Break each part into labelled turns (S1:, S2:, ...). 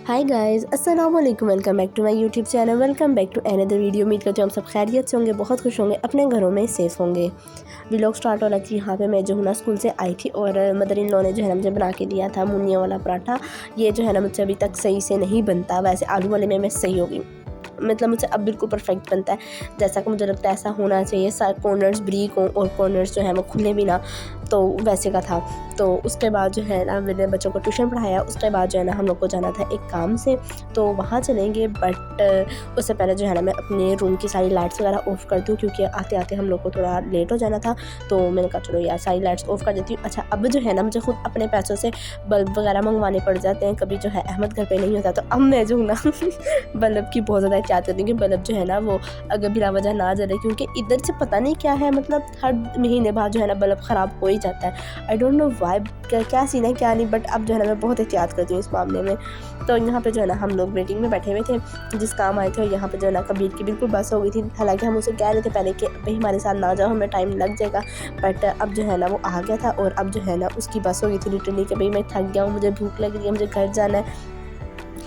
S1: हाय guys, अस्सलाम वालेकुम। Welcome back to my YouTube channel. Welcome back to another video. उम्मीद करती हूँ हम सब खैरियत से होंगे, बहुत खुश होंगे, अपने घरों में सेफ़ होंगे। व्लॉग स्टार्ट हो रहा थी। यहाँ पे मैं जो हूँ ना स्कूल से आई थी और मदर इन लॉ ने जो है ना मुझे बना के दिया था मुनिया वाला पराठा। ये जो है ना मुझसे अभी तक सही से नहीं बनता। वैसे आलू वाले में मैं सही हो गई, मतलब मुझसे अब बिल्कुल परफेक्ट बनता है जैसा कि मुझे लगता है ऐसा होना चाहिए। सारे कॉर्नर्स ब्रीक हों और कॉर्नर्स जो है वो खुले भी ना, तो वैसे का था। तो उसके बाद जो है ना मैंने बच्चों को ट्यूशन पढ़ाया। उसके बाद जो है ना हम लोग को जाना था एक काम से, तो वहाँ चलेंगे। बट उससे पहले जो है ना मैं अपने रूम की सारी लाइट्स वगैरह ऑफ़ कर दूँ, क्योंकि आते आते हम लोग को थोड़ा लेट हो जाना था। तो मैंने कहा चलो यार सारी लाइट्स ऑफ़ कर देती हूँ। अच्छा, अब जो है ना मुझे खुद अपने पैसों से बल्ब वगैरह मंगवाने पड़ जाते हैं। कभी जो है अहमद घर पे नहीं होता, तो अब मैं जो हूँ ना बल्ब की बहुत ज़्यादा एहतियात करती हूँ कि बल्ब जो है ना वो अगर बिला वजह ना जले, क्योंकि इधर से पता नहीं क्या है, मतलब हर महीने बाद जो है ना बल्ब ख़राब हो ही जाता है। आई डोंट नो वाई, क्या सीन है क्या नहीं, बट अब जो है ना मैं बहुत एहतियात करती हूँ इस मामले में। तो यहाँ पे जो है ना हम लोग मीटिंग में बैठे हुए थे, जिस काम आए थे, और यहाँ पे जो है ना कबीर की बिल्कुल बस हो गई थी। हालांकि हम उसे कह रहे थे पहले कि भाई हमारे साथ ना जाओ, हमें टाइम लग जाएगा, बट अब जो है ना वो आ गया था। और अब जो है ना उसकी बस हो गई थी लिटरली कि भाई मैं थक गया हूँ, मुझे भूख लग रही है, मुझे घर जाना है।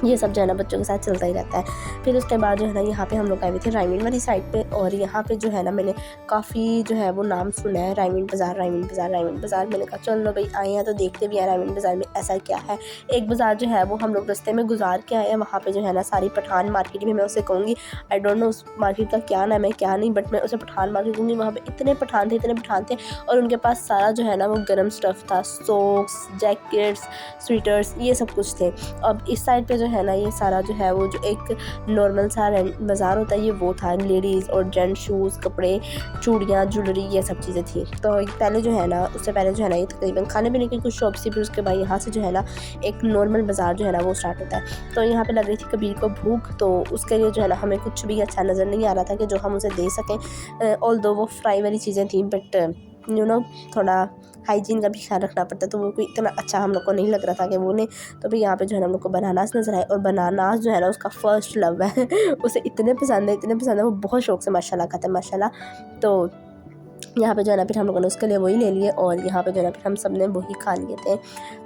S1: ये सब जो है ना बच्चों के साथ चलता ही रहता है। फिर उसके बाद जो है ना यहाँ पे हम लोग आए हुए थे रायमीन वाली साइड पे, और यहाँ पे जो है ना मैंने काफ़ी जो है वो नाम सुना है, रायमीन बाज़ार, रायमीन बाज़ार, रायमीन बाज़ार। मैंने कहा चलो भाई आए हैं तो देखते भी हैं रायमीन बाज़ार में ऐसा क्या है। एक बाज़ार जो है वो हम लोग रास्ते में गुजार के आए हैं, वहाँ पे जो है ना सारी पठान मार्केट भी मैं उसे कहूँगी। आई डोंट नो उस मार्केट का क्या नाम है क्या नहीं, बट मैं उसे पठान मार्केट कहूँगी। वहाँ पे इतने पठान थे, और उनके पास सारा जो है ना वो गर्म स्टफ़ था, सॉक्स, जैकेट्स, स्वेटर्स, ये सब कुछ थे। अब इस साइड पे जो है ना ये सारा जो है वो जो एक नॉर्मल सा बाज़ार होता है, ये वो था। लेडीज़ और जेंट शूज़, कपड़े, चूड़ियाँ, ज्वेलरी, ये सब चीज़ें थी। तो पहले जो है ना उससे पहले जो है ना ये तकरीबन खाने पीने की कुछ शॉप्स थी। फिर उसके बाद यहाँ से जो है ना एक नॉर्मल बाज़ार जो है ना वो स्टार्ट होता है। तो यहाँ पे लग रही थी कबीर को भूख, तो उसके लिए जो है ना हमें कुछ भी अच्छा नज़र नहीं आ रहा था कि जो हम उसे दे सकें। ऑल्दो वो फ्राई वाली चीज़ें थी, बट यू नो थोड़ा हाइजीन का भी ख्याल रखना पड़ता है, तो वो कोई इतना अच्छा हम लोग को नहीं लग रहा था कि वो ने। तो भी यहाँ पे जो है ना हम लोग को बनानास नज़र आए, और बनानास जो है ना उसका फ़र्स्ट लव है उसे इतने पसंद है, वो बहुत शौक़ से माशाल्लाह खाता है माशाल्लाह। तो यहाँ पे जो है ना फिर हम लोगों ने उसके लिए वही ले लिए, और यहाँ पे जो है ना फिर हम सब ने वही खा लिए थे।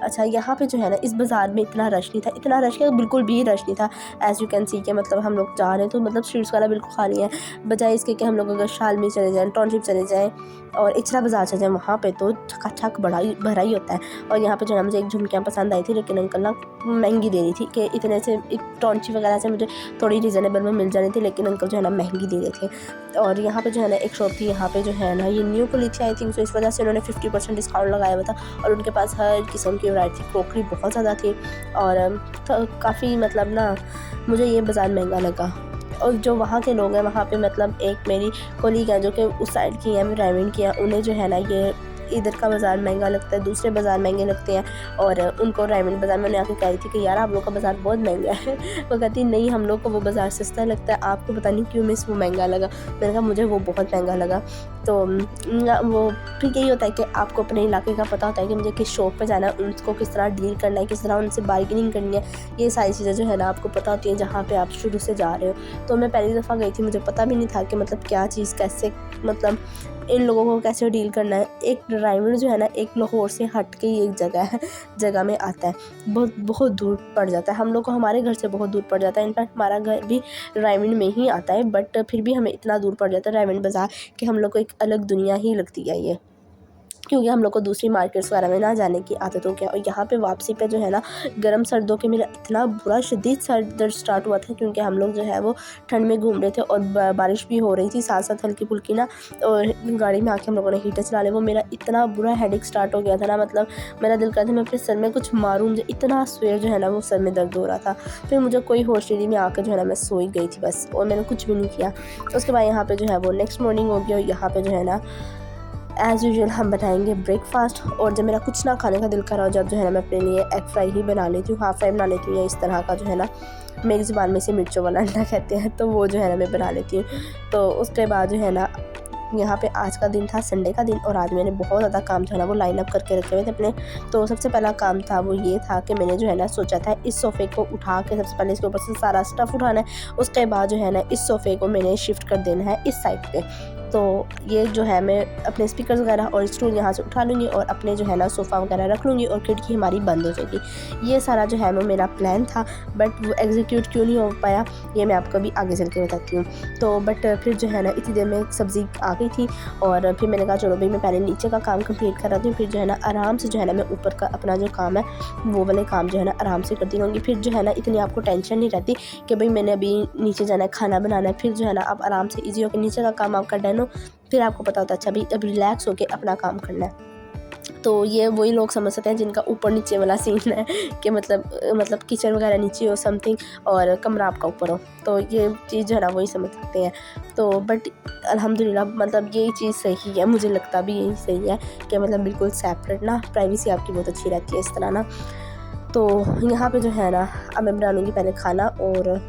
S1: अच्छा, यहाँ पे जो है ना इस बाज़ार में इतना रश नहीं था, इतना रश क्या, बिल्कुल भी रश नहीं था। एज़ यू कैन सी कि मतलब हम लोग जा रहे हैं तो मतलब स्ट्रीट्स वाला बिल्कुल खाली है, बजाय इसके कि हम लोग अगर शालमी चले जाएँ, टाउनशिप चले जाएँ और इचरा बाज़ार चले जाएँ, वहाँ पे तो छकाछक भरा ही होता है। और यहाँ पे जो है ना मुझे एक झुमकियाँ पसंद आई थी, लेकिन अंकल ना महंगी दे रही थी कि इतने से टाउनशिप वगैरह से मुझे थोड़ी रिजनेबल में मिल जानी थी, लेकिन अंकल जो है ना महंगी दे रहे थे। और यहाँ पे जो है ना एक शॉप थी, यहाँ पे जो है ना ये न्यू खुली थी आई थिंक, तो इस वजह से उन्होंने 50% डिस्काउंट लगाया हुआ था, और उनके पास हर किस्म की वैरायटी थी। क्रॉकरी बहुत ज़्यादा थी, और काफ़ी मतलब ना मुझे ये बाज़ार महंगा लगा। और जो वहाँ के लोग हैं वहाँ पे, मतलब एक मेरी कोलीग है जो कि उस साइड की हैं, रायमीन की हैं, उन्हें जो है ना ये इधर का बाज़ार महंगा लगता है, दूसरे बाज़ार महंगे लगते हैं। और उनको रायमीन बाज़ार में उन्हें आके कह रही थी कि यार आप लोग का बाज़ार बहुत महंगा है वो कहती नहीं, हम लोग को वो बाज़ार सस्ता लगता है, आपको पता नहीं क्यों मिस वो महंगा लगा। मैंने कहा मुझे वो बहुत महंगा लगा। तो वो ठीक यही होता है कि आपको अपने इलाके का पता होता है कि मुझे किस शॉप पे जाना है, उनको किस तरह डील करना है, किस तरह उनसे बार्गेनिंग करनी है। ये सारी चीज़ें जो है ना आपको पता होती हैं जहाँ पे आप शुरू से जा रहे हो। तो मैं पहली दफ़ा गई थी, मुझे पता भी नहीं था कि मतलब क्या चीज़ कैसे, मतलब इन लोगों को कैसे डील करना है। एक रायमीन जो है ना एक लाहौर से हट के ही एक जगह में आता है, बहुत दूर पड़ जाता है हम लोग को, हमारे घर से बहुत दूर पड़ जाता है। इनफैक्ट हमारा घर भी रायमीन में ही आता है, बट फिर भी हमें इतना दूर पड़ जाता है रायमीन बाज़ार कि हम लोग को एक अलग दुनिया ही लगती है ये, क्योंकि हम लोग को दूसरी मार्केट्स वगैरह में ना जाने की आदत हो गया। और यहाँ पे वापसी पे जो है ना गर्म सर्दों के मेरा इतना बुरा शदीद सर दर्द स्टार्ट हुआ था, क्योंकि हम लोग जो है वो ठंड में घूम रहे थे, और बारिश भी हो रही थी साथ साथ हल्की फुल्की ना, और गाड़ी में आके हम लोगों ने हीटर चला लिया। वो मेरा इतना बुरा हेडेक स्टार्ट हो गया था ना, मतलब मेरा दिल करता था मैं अपने सर में कुछ मारूँ, मुझे इतना सवेर जो है ना वो सर में दर्द हो रहा था। फिर मुझे कोई होश नहीं, में आकर जो है ना मैं सोई गई थी बस, और मैंने कुछ भी नहीं किया। उसके बाद यहाँ पर जो है वो नेक्स्ट मॉर्निंग हो गया, और यहाँ पर जो है ना एज़ यूजुअल हम बनाएंगे ब्रेकफास्ट। और जब मेरा कुछ ना खाने का दिल कर रहा हो, जब जो है ना मैं अपने लिए एग फ्राई ही बना लेती हूँ, हाफ़ फ्राई बना लेती हूँ, या इस तरह का जो है ना मेरी ज़ुबान में से मिर्चों वाला अंडा कहते हैं, तो वो जो है ना मैं बना लेती हूँ। तो उसके बाद जो है ना यहाँ पे आज का दिन था संडे का दिन, और आज मैंने बहुत ज़्यादा काम जो है ना वो लाइन अप करके रखे हुए थे अपने। तो सबसे पहला काम था वो ये था कि मैंने जो है ना सोचा था इस सोफ़े को उठा के सबसे पहले इसके ऊपर से सारा स्टफ़ उठाना है। उसके बाद जो है ना इस सोफ़े को मैंने शिफ्ट कर देना है इस साइड पे। तो ये जो है मैं अपने स्पीकर वगैरह और स्टूल यहाँ से उठा लूँगी और अपने जो है ना सोफ़ा वगैरह रख लूँगी और खिड़की हमारी बंद हो जाएगी। ये सारा जो है वो मेरा प्लान था, बट वो एग्जीक्यूट क्यों नहीं हो पाया ये मैं आपको अभी आगे चल के बताती हूँ। तो बट फिर जो है ना इतनी देर में सब्ज़ी आ गई थी और फिर मैंने कहा चलो भाई मैं पहले नीचे का काम कंप्लीट कर रही हूँ, फिर जो है ना आराम से जो है ना मैं ऊपर का अपना जो काम है वो वाले काम जो है ना आराम से करती रहूँगी। फिर जो है ना इतनी आपको टेंशन नहीं रहती कि भाई मैंने अभी नीचे जाना है, खाना बनाना है। फिर जो है ना आप आराम से ईजी होकर नीचे का काम आपका डन हो, फिर आपको पता होता है अच्छा भाई अब रिलैक्स होकर अपना काम करना है। तो ये वही लोग समझ सकते हैं जिनका ऊपर नीचे वाला सीन है कि मतलब किचन वगैरह नीचे हो समथिंग और कमरा आपका ऊपर हो, तो ये चीज़ जो है ना वही समझ सकते हैं। तो बट अल्हम्दुलिल्लाह मतलब यही चीज़ सही है, मुझे लगता भी यही सही है कि मतलब बिल्कुल सेपरेट ना, प्राइवेसी आपकी बहुत अच्छी रहती है इस तरह ना। तो यहाँ पे जो है ना अब मैं बना लूँगी पहले खाना और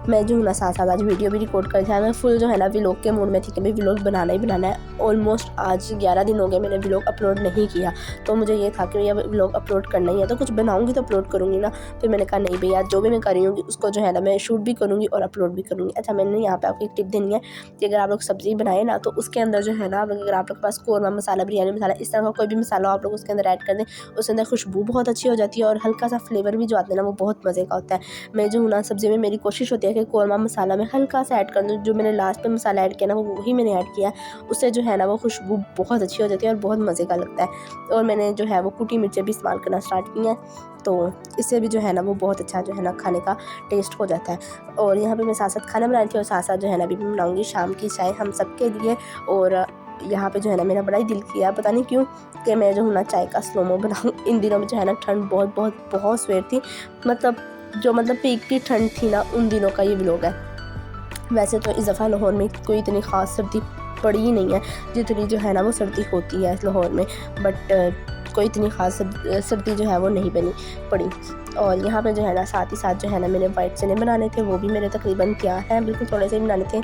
S1: मैं जो हूँ ना साथ साथ आज वीडियो भी रिकॉर्ड कर था। मैं फुल जो है ना व्लॉग के मूड में थी कि भाई व्लॉग बनाना ही बनाना है। ऑलमोस्ट आज 11 दिन हो गए मैंने व्लॉग अपलोड नहीं किया, तो मुझे ये था कि भैया व्लॉग अपलोड करना ही है, तो कुछ बनाऊंगी तो अपलोड करूँगी ना। फिर मैंने कहा नहीं भैया जो भी मैं कर रही हूँ उसको जो है ना मैं शूट भी करूँगी और अपलोड भी करूँगी। अच्छा मैंने यहाँ पे आपको एक टिप देनी है कि अगर आप लोग सब्ज़ी बनाए ना तो उसके अंदर जो है ना अगर आप लोग के पास कौरमा मसाला, बिरयानी मसाला, इस तरह का कोई भी मसाला आप लोग उसके अंदर ऐड कर दें, उसके अंदर खुशबू बहुत अच्छी हो जाती है और हल्का सा फ्लेवर भी जो आता है ना वो बहुत मज़े का होता है। मैं जो हूँ ना सब्ज़ी में मेरी कोशिश होती है कि कौरमा मसाला मैं हल्का सा ऐड कर दूँ। जो मैंने लास्ट में मसाला ऐड किया ना वो वही मैंने ऐड किया, उससे जो है ना वो खुशबू बहुत अच्छी हो जाती है और बहुत मज़े का लगता है। और मैंने जो है वो कुटी मिर्चें भी इस्तेमाल करना स्टार्ट की हैं, तो इससे भी जो है ना वो बहुत अच्छा जो है ना खाने का टेस्ट हो जाता है। और यहाँ पे मैं साथ साथ खाना बना रही थी और साथ साथ जो है ना अभी मैं बनाऊँगी शाम की चाय हम सबके लिए। और यहाँ पे जो है ना मेरा बड़ा ही दिल किया पता नहीं क्यों कि मैं जो हूँ ना चाय का स्लोमो बनाऊँ। इन दिनों में जो है ना ठंड बहुत बहुत बहुत सवेर थी, मतलब पीक की ठंड थी ना उन दिनों का ये व्लॉग है। वैसे तो इस दफ़ा लाहौर में कोई इतनी ख़ास सर्दी पड़ी ही नहीं है जितनी जो है ना वो सर्दी होती है लाहौर में, बट कोई इतनी ख़ास सर्दी जो है वो नहीं पड़ी। और यहाँ पे जो है ना साथ ही साथ जो है ना मैंने वाइट चने बनाने थे, वो भी मेरे तकरीबन तैयार हैं, बिल्कुल थोड़े से ही बनाने थे।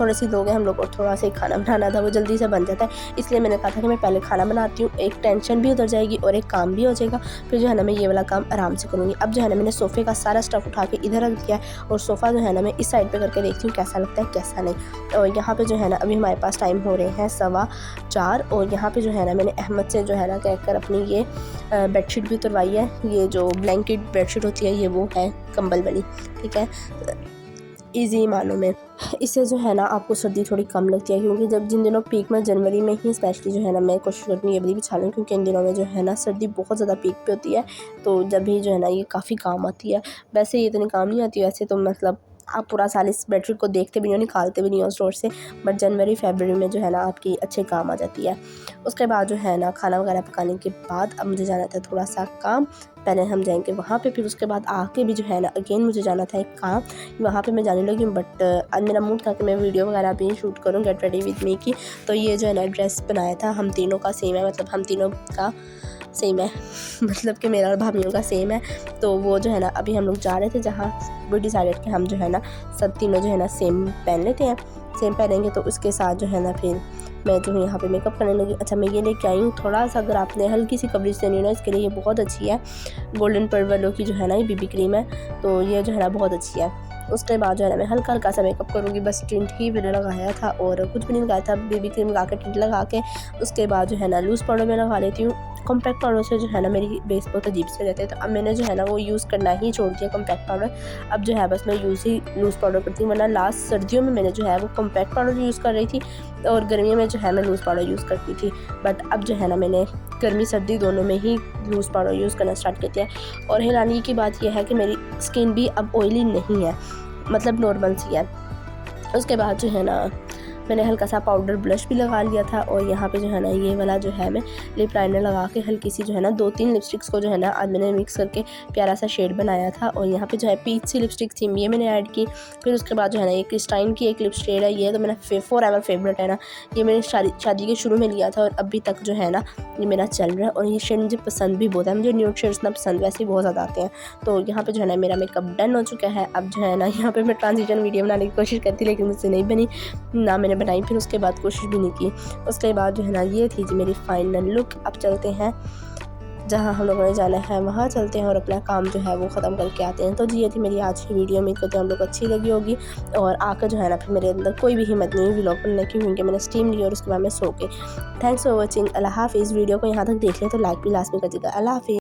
S1: थोड़े से लोग हैं हम लोग और थोड़ा सा ही खाना बनाना था, वो जल्दी से बन जाता है, इसलिए मैंने कहा था कि मैं पहले खाना बनाती हूँ, एक टेंशन भी उतर जाएगी और एक काम भी हो जाएगा। फिर जो है ना मैं ये वाला काम आराम से करूँगी। अब जो है ना मैंने सोफ़े का सारा स्टफ़ उठा के इधर रख दिया है और सोफ़ा जो है ना मैं इस साइड पर करके देखती हूँ कैसा लगता है कैसा नहीं। और यहाँ पर जो है ना अभी हमारे पास टाइम हो रहे हैं 4:15 और यहाँ पर जो है ना मैंने अहमद से जो है ना कहकर अपनी ये बेडशीट भी उतरवाई है। ये जो ब्लैंकेट बेडशीट होती है ये वो है कंबल वाली, ठीक है, ईजी मानों में। इससे जो है ना आपको सर्दी थोड़ी कम लगती है, क्योंकि जब जिन दिनों पीक में जनवरी में ही स्पेशली जो है ना मैं कोशिश करती हूँ ये वाली बिछा लूँ, क्योंकि इन दिनों में जो है ना सर्दी बहुत ज़्यादा पीक पे होती है, तो जब भी जो है ना ये काफ़ी काम आती है। वैसे ये इतनी काम नहीं आती, वैसे तो मतलब आप पूरा साल इस बेडशीट को देखते भी नहीं हो, निकालते भी नहीं हो स्टोर से, बट जनवरी फरवरी में जो है ना आपकी अच्छे काम आ जाती है। उसके बाद जो है ना खाना वगैरह पकाने के बाद अब मुझे जाना था थोड़ा सा काम, पहले हम जाएंगे वहाँ पे, फिर उसके बाद आके भी जो है ना अगेन मुझे जाना था एक काम, वहाँ पे मैं जाने लगी हूँ। बट आज मेरा मूड था कि मैं वीडियो वगैरह भी शूट करूँ गेट रेडी विद मी की। तो ये जो है ना ड्रेस बनाया था हम तीनों का सेम है, मतलब हम तीनों का सेम है मतलब कि मेरा और भाभीियों का सेम है। तो वो जो है ना अभी हम लोग जा रहे थे जहाँ वो डिसाइडेड कि हम जो है ना सब तीनों जो है ना सेम पहन लेते हैं, सेम पहनेंगे। तो उसके साथ जो है ना फिर मैं जो हूँ यहाँ पे मेकअप करने लगी। अच्छा मैं ये लेके आई हूँ थोड़ा सा, अगर आपने हल्की सी कवरेज देनी हो ना इसके लिए ये बहुत अच्छी है, गोल्डन पर्वलो की जो है ना ये बीबी क्रीम है, तो ये जो है ना बहुत अच्छी है। उसके बाद जो है ना मैं हल्का हल्का सा मेकअप करूँगी, बस टिंट ही मैंने लगाया था और कुछ भी नहीं लगाया था, बीबी क्रीम लगा के टिंट लगा के उसके बाद जो है ना लूज़ पाउडर में लगा लेती हूँ। कॉम्पैक्ट पाउडर से जो है ना मेरी बेस बहुत अजीब से रहते हैं, तो अब मैंने जो है ना वो यूज़ करना ही छोड़ दिया कॉम्पैक्ट पाउडर। अब जो है बस मैं लूज़ पाउडर करती हूँ, वरना लास्ट सर्दियों में मैंने जो है वो कॉम्पैक्ट पाउडर यूज़ कर रही थी और गर्मियों में जो है मैं लूज़ पाउडर यूज़ करती थी। बट अब जो है ना मैंने गर्मी सर्दी दोनों में ही लूज़ पाउडर यूज़ करना स्टार्ट कर दिया है। और हैरानी की बात यह है कि मेरी स्किन भी अब ऑयली नहीं है, मतलब नॉर्मल सी है। उसके बाद जो है ना मैंने हल्का सा पाउडर ब्लश भी लगा लिया था और यहाँ पे जो है ना ये वाला जो है मैं लिप लाइनर लगा के हल्की सी जो है ना 2-3 लिपस्टिक्स को जो है ना आज मैंने मिक्स करके प्यारा सा शेड बनाया था। और यहाँ पे जो है पीच सी लिपस्टिक थी ये मैंने ऐड की। फिर उसके बाद जो है ना एक क्रिस्टाइन की एक लिप शेड है, ये तो मेरा फॉरएवर फेवरेट है ना, ये मैंने शादी के शुरू में लिया था और अभी तक जो है ना ये मेरा चल रहा है और ये शेड मुझे पसंद भी बहुत है। मुझे न्यूड शेड्स ना पसंद वैसे ही बहुत ज़्यादा आते हैं। तो यहाँ पे जो है ना मेरा मेकअप डन हो चुका है। अब जो है ना यहाँ पे मैं ट्रांजिशन वीडियो बनाने की कोशिश करती लेकिन मुझसे नहीं बनी ना, मैंने बनाई फिर उसके बाद कोशिश भी नहीं की। उसके बाद जो है ना ये थी जी मेरी फाइनल लुक। अब चलते हैं जहाँ हम लोगों ने जाना है वहाँ चलते हैं और अपना काम जो है वो ख़त्म करके आते हैं। तो जी ये थी मेरी आज की वीडियो, उम्मीद करती हूँ हम लोग को अच्छी लगी होगी। और आकर जो है ना फिर मेरे अंदर कोई भी हिम्मत नहीं हुई व्लॉग बनने की, क्योंकि मैंने स्टीम ली और उसके बाद मैं सो के। Thanks for watching. अल्लाह हाफ़िज़। वीडियो को यहाँ तक देख लें तो लाइक भी लास्ट में कर दीजिएगा। अल्लाह हाफ़िज़।